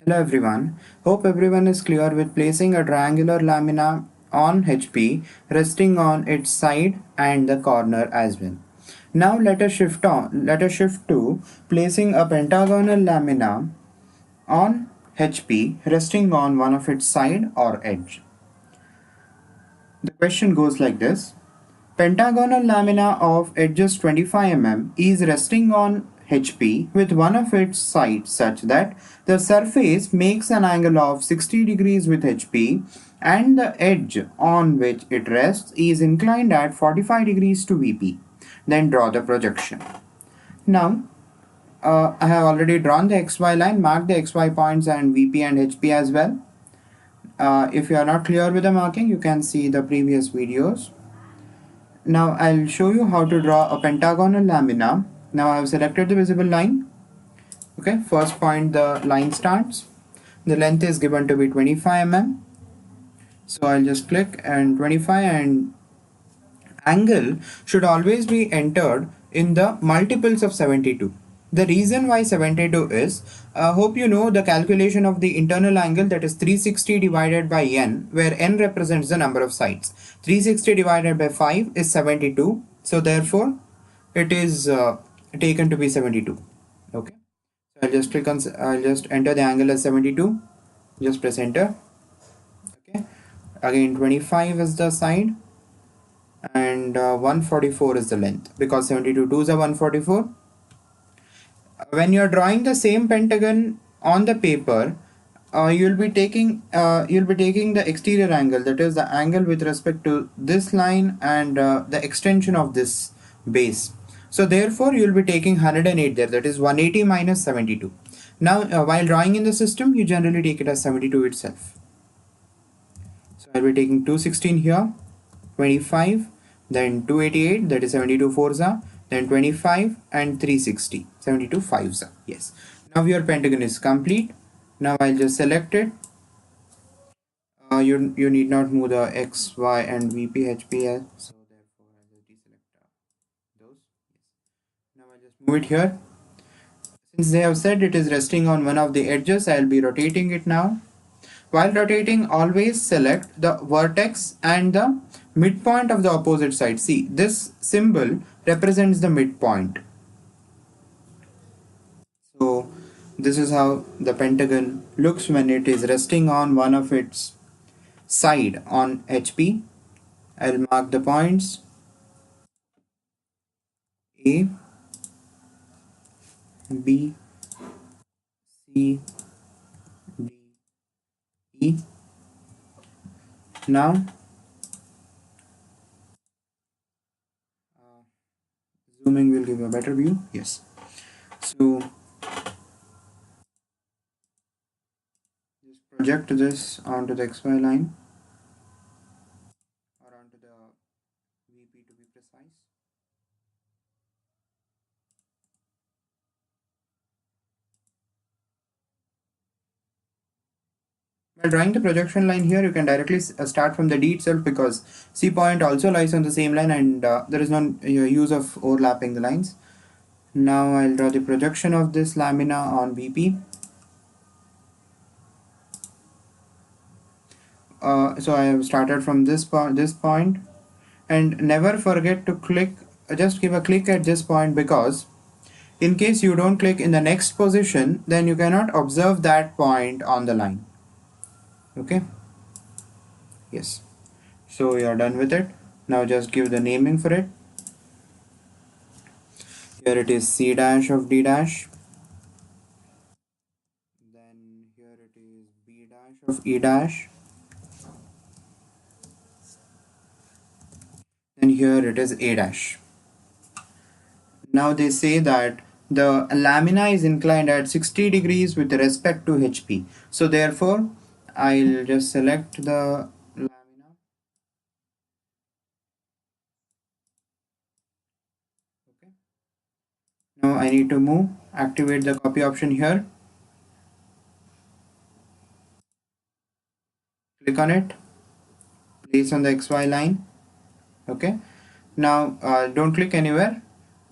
Hello everyone. Hope everyone is clear with placing a triangular lamina on HP resting on its side and the corner as well. Now let us shift to placing a pentagonal lamina on HP resting on one of its side or edge. The question goes like this. Pentagonal lamina of edges 25 mm is resting on HP with one of its sides such that the surface makes an angle of 60 degrees with HP and the edge on which it rests is inclined at 45 degrees to VP. Then draw the projection. Now, I have already drawn the XY line, marked the XY points and VP and HP as well. If you are not clear with the marking, you can see the previous videos. Now I'll show you how to draw a pentagonal lamina. Now I've selected the visible line. Okay, first point the line starts. The length is given to be 25 mm. So I'll just click and 25, and angle should always be entered in the multiples of 72. The reason why 72 is, hope you know the calculation of the internal angle, that is 360 divided by n, where n represents the number of sides. 360 divided by 5 is 72. So therefore, it is taken to be 72. Okay. So I'll just enter the angle as 72. Just press enter. Okay. Again, 25 is the side and 144 is the length, because 72 2s are 144. When you're drawing the same pentagon on the paper, you'll be taking the exterior angle, that is the angle with respect to this line and the extension of this base. So therefore you'll be taking 108 there, that is 180 minus 72. Now while drawing in the system, you generally take it as 72 itself. So I'll be taking 216 here, 25, then 288, that is 72 4s, then 25 and 360, 72 5s. Yes. Now your pentagon is complete. Now I'll just select it. You need not move the X, Y and VP, HP, so therefore I'll just deselect those. Yes. Now I'll just move it here. Since they have said it is resting on one of the edges, I'll be rotating it now. While rotating, always select the vertex and the midpoint of the opposite side. See, this symbol represents the midpoint. So this is how the pentagon looks when it is resting on one of its side on HP. I'll mark the points A, B, C, D, E. Now zooming will give a better view. Yes. So just project this onto the XY line, or onto the VP to be precise. While drawing the projection line here, you can directly start from the D itself, because C point also lies on the same line and there is no use of overlapping the lines. Now I'll draw the projection of this lamina on VP. So I have started from this point, and never forget to click, just give a click at this point, because in case you don't click in the next position, then you cannot observe that point on the line. Okay. Yes. So you are done with it. Now just give the naming for it. Here it is C dash of D dash. Then here it is B dash of E dash. Then here it is A dash. Now they say that the lamina is inclined at 60 degrees with respect to HP. So therefore I'll just select the lamina. Okay. Now I need to move, activate the copy option here. Click on it, place on the XY line. Okay. Now don't click anywhere.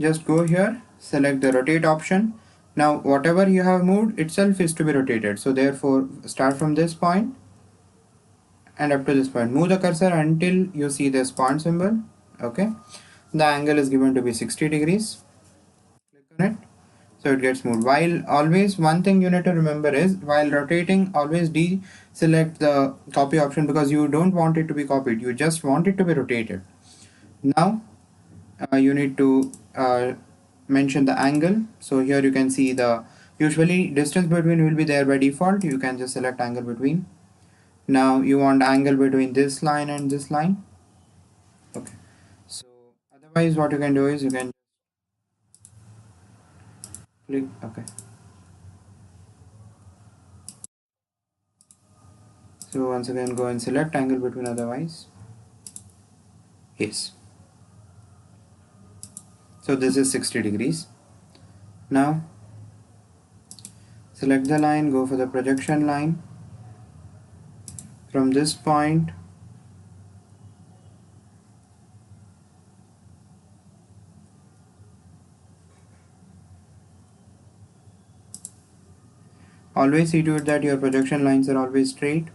Just go here, select the rotate option. Now whatever you have moved itself is to be rotated. So therefore start from this point and up to this point. Move the cursor until you see this point symbol. Okay. The angle is given to be 60 degrees. Click on it. So it gets moved. While always one thing you need to remember is while rotating, always deselect the copy option because you don't want it to be copied. You just want it to be rotated. Now you need to mention the angle. So here you can see the usually distance between will be there by default. You can just select angle between. Now you want angle between this line and this line. Okay. So otherwise what you can do is you can click. Okay. So once again go and select angle between, otherwise. Yes. So this is 60 degrees. Now select the line, go for the projection line. From this point always see to it that your projection lines are always straight,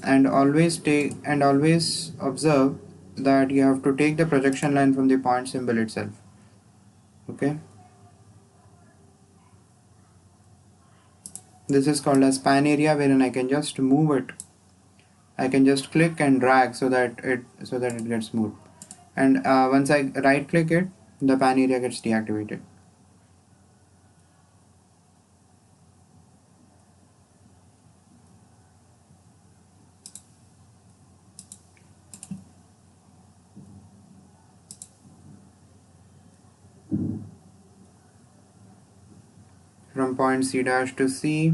and always observe that you have to take the projection line from the point symbol itself. Okay, this is called as span area, wherein I can just move it. I can just click and drag so that it gets moved, and once I right click it, the pan area gets deactivated. From point C dash to C,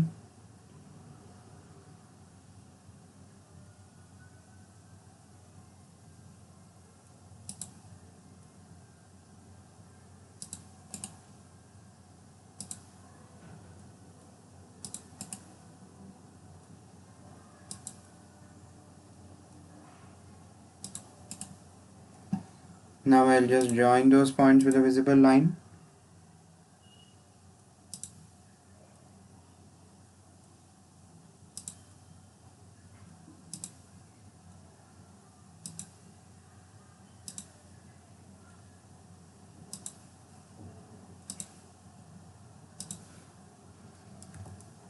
now I'll just join those points with a visible line.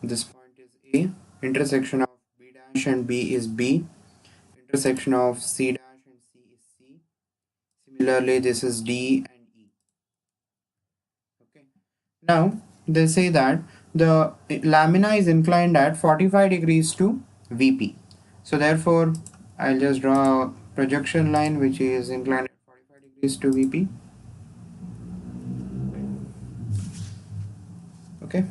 This point is A, intersection of B dash and B is B, intersection of C dash and C is C. Similarly, this is D and E. Okay. Now they say that the lamina is inclined at 45 degrees to VP. So therefore, I'll just draw a projection line which is inclined at 45 degrees to VP. Okay.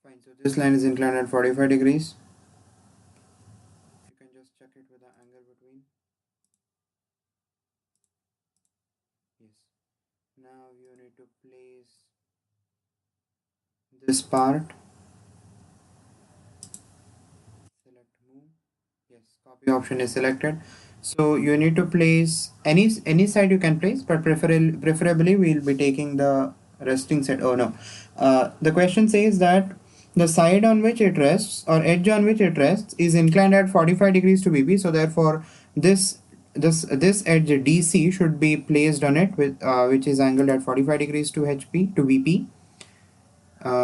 Fine. So this line is inclined at 45 degrees. You can just check it with the angle between. Yes. Now you need to place this part. Select move. Yes, copy option is selected. So you need to place any side you can place, but preferably we'll be taking the resting side. Oh no, the question says that the side on which it rests or edge on which it rests is inclined at 45 degrees to VP. So therefore, this edge DC should be placed on it with which is angled at 45 degrees to HP to VP.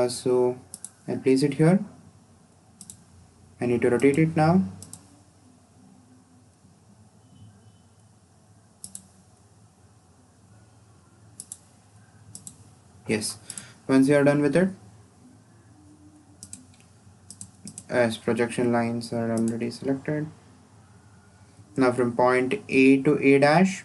So I'll place it here. I need to rotate it now. Yes, once you are done with it, as projection lines are already selected, now from point A to A dash,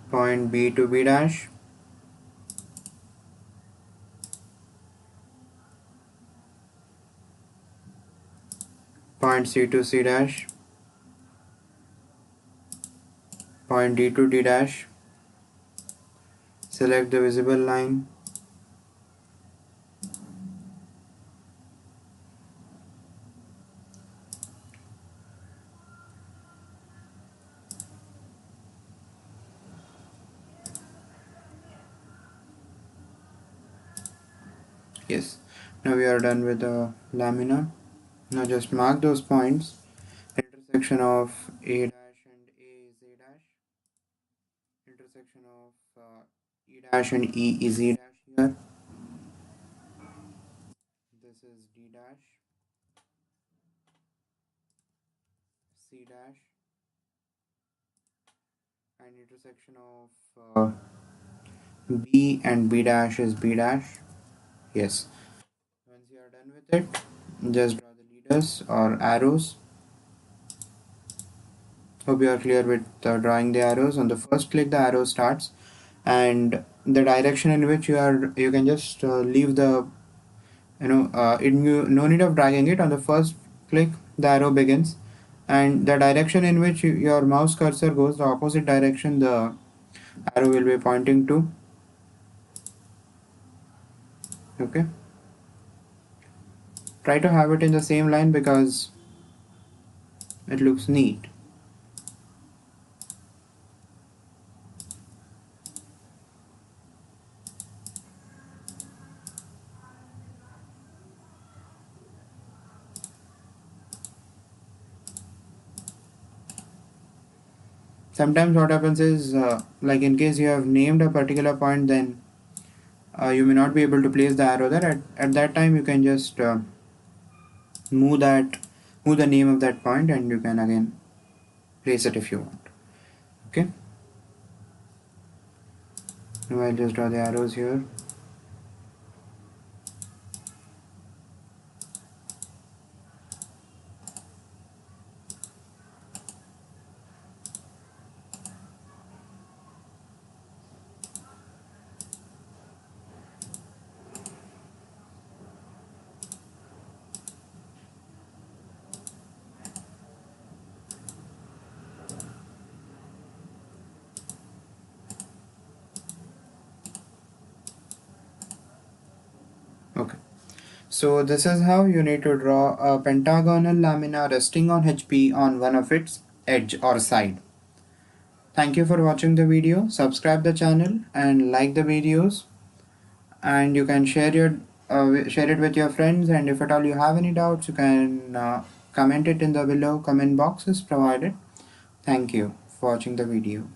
point B to B dash, point C to C dash, point D to D dash. Select the visible line. Yes, now we are done with the lamina. Now just mark those points. Intersection of A dash and A is A dash. Intersection of E dash and E is E dash here. This is D dash, C dash, and intersection of B and B dash is B dash. Yes. Once you are done with it, just draw the leaders or arrows. Hope you are clear with drawing the arrows. On the first click, the arrow starts, and the direction in which you can just leave the no need of dragging it. On the first click, the arrow begins, and the direction in which your mouse cursor goes, the opposite direction the arrow will be pointing to. Okay, try to have it in the same line because it looks neat. Sometimes what happens is like in case you have named a particular point, then you may not be able to place the arrow there. At that time you can just move that move the name of that point, and you can again place it if you want. Okay, now I'll just draw the arrows here. Okay, so this is how you need to draw a pentagonal lamina resting on HP on one of its edge or side. Thank you for watching the video. Subscribe the channel and like the videos, and you can share it with your friends, and if at all you have any doubts, you can comment it in the below comment box is provided. Thank you for watching the video.